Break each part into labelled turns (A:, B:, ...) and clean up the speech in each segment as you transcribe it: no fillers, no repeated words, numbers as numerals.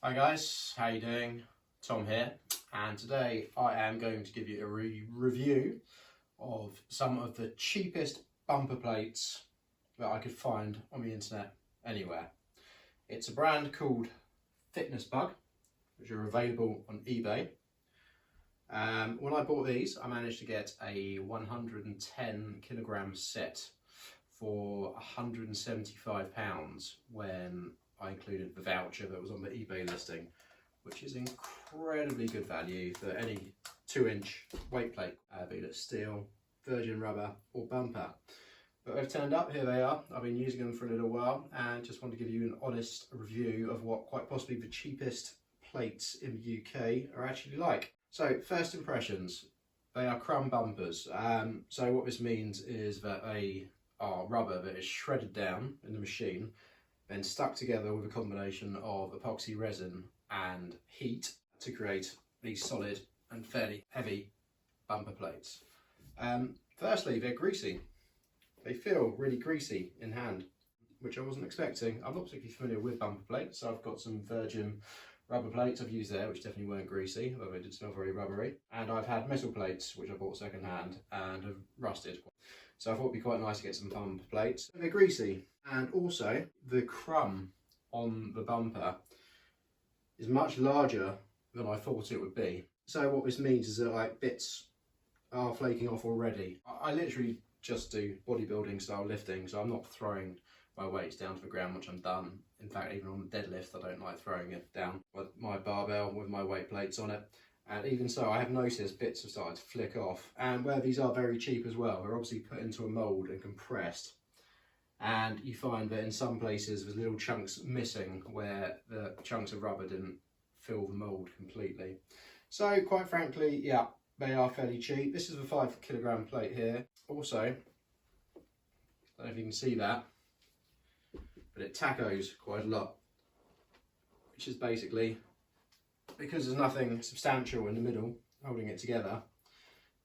A: Hi guys, how you doing? Tom here, and today I am going to give you a review of some of the cheapest bumper plates that I could find on the internet anywhere. It's a brand called FitnessBug, which are available on eBay. When I bought these, I managed to get a 110 kilogram set for £175 when I included the voucher that was on the eBay listing, which is incredibly good value for any 2-inch weight plate, be it steel, virgin rubber or bumper. But they've turned up, here they are. I've been using them for a little while and just want to give you an honest review of what quite possibly the cheapest plates in the UK are actually like. So first impressions, they are Crumb bumpers. So what this means is that they are rubber that is shredded down in the machine, then stuck together with a combination of epoxy resin and heat to create these solid and fairly heavy bumper plates. Firstly, they're greasy. They feel really greasy in hand, which I wasn't expecting. I'm not particularly familiar with bumper plates, so I've got some virgin rubber plates I've used there, which definitely weren't greasy, although they did smell very rubbery. And I've had metal plates, which I bought second hand and have rusted. So I thought it'd be quite nice to get some bumper plates. They're greasy, and also the crumb on the bumper is much larger than I thought it would be. So what this means is that like bits are flaking off already. I literally just do bodybuilding style lifting, so I'm not throwing my weights down to the ground once I'm done. In fact, even on the deadlift, I don't like throwing it down with my barbell with my weight plates on it. And even so, I have noticed bits have started to flick off. And where these are very cheap as well, they're obviously put into a mould and compressed. And you find that in some places there's little chunks missing where the chunks of rubber didn't fill the mould completely. So quite frankly, yeah, they are fairly cheap. This is a 5 kilogram plate here. Also, I don't know if you can see that, but it tacos quite a lot, which is basically because there's nothing substantial in the middle holding it together,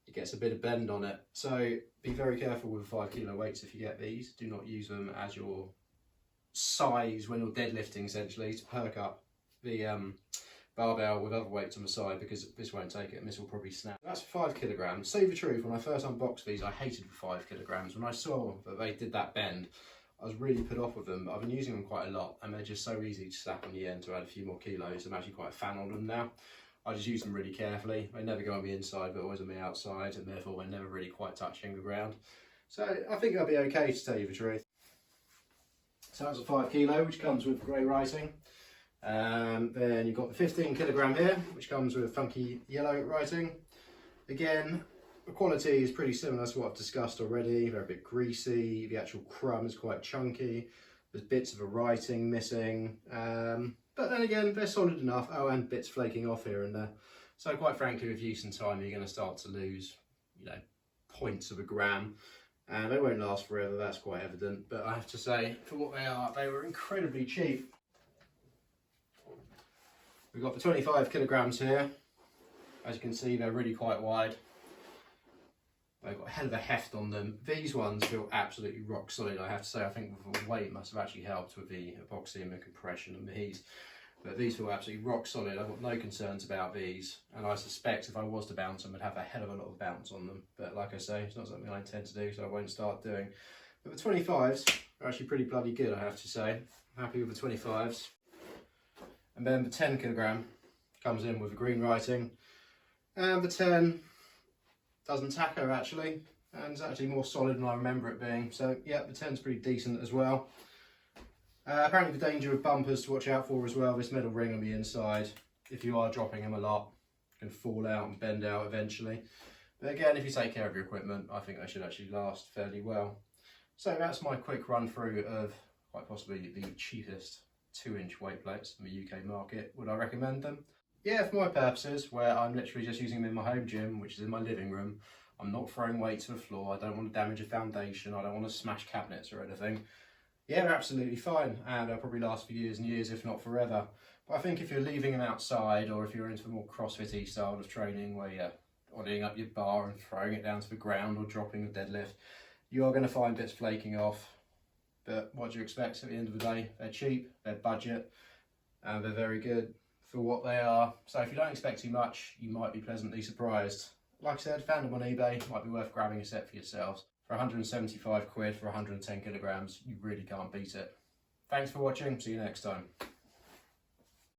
A: it gets a bit of bend on it. So be very careful with 5 kilo weights if you get these. Do not use them as your size when you're deadlifting, essentially, to perk up the barbell with other weights on the side, because this won't take it and this will probably snap. That's 5 kilograms. Say the truth, when I first unboxed these, I hated the 5 kilograms. When I saw that they did that bend, I was really put off with them. I've been using them quite a lot and they're just so easy to slap on the end to add a few more kilos. I'm actually quite a fan of them now. I just use them really carefully. They never go on the inside, but always on the outside, and therefore they're never really quite touching the ground. So I think they'll be okay, to tell you the truth. So that's a 5 kilo, which comes with grey writing. Then you've got the 15 kilogram here, which comes with funky yellow writing. Again, the quality is pretty similar to what I've discussed already. They're a bit greasy, the actual crumb is quite chunky, there's bits of a writing missing, but then again, they're solid enough. Oh, and bits flaking off here and there. So quite frankly, with use and time, you're going to start to lose, points of a gram, and they won't last forever, that's quite evident. But I have to say, for what they are, they were incredibly cheap. We've got the 25 kilograms here. As you can see, they're really quite wide. They've got a hell of a heft on them. These ones feel absolutely rock solid, I have to say. I think the weight must have actually helped with the epoxy and the compression and the heat. But these feel absolutely rock solid. I've got no concerns about these. And I suspect if I was to bounce them, I'd have a hell of a lot of bounce on them. But like I say, it's not something I intend to do, so I won't start doing. But the 25s are actually pretty bloody good, I have to say. I'm happy with the 25s. And then the 10 kilogram comes in with the green writing. And the 10 doesn't tacker actually, and it's actually more solid than I remember it being. So yeah, the 10's pretty decent as well. Apparently the danger of bumpers to watch out for as well, this metal ring on the inside, if you are dropping them a lot, can fall out and bend out eventually. But again, if you take care of your equipment, I think they should actually last fairly well. So that's my quick run through of quite possibly the cheapest 2-inch weight plates in the UK market. Would I recommend them? Yeah, for my purposes, where I'm literally just using them in my home gym, which is in my living room. I'm not throwing weight to the floor. I don't want to damage a foundation. I don't want to smash cabinets or anything. Yeah, they're absolutely fine, and they'll probably last for years and years, if not forever. But I think if you're leaving them outside, or if you're into a more CrossFit-y style of training, where you're odding up your bar and throwing it down to the ground or dropping the deadlift, you are going to find bits flaking off. But what do you expect at the end of the day? They're cheap, they're budget, and they're very good. for what they are. So if you don't expect too much, you might be pleasantly surprised. Like I said, found them on eBay, might be worth grabbing a set for yourselves. For 175 quid for 110 kilograms, you really can't beat it. Thanks for watching, see you next time.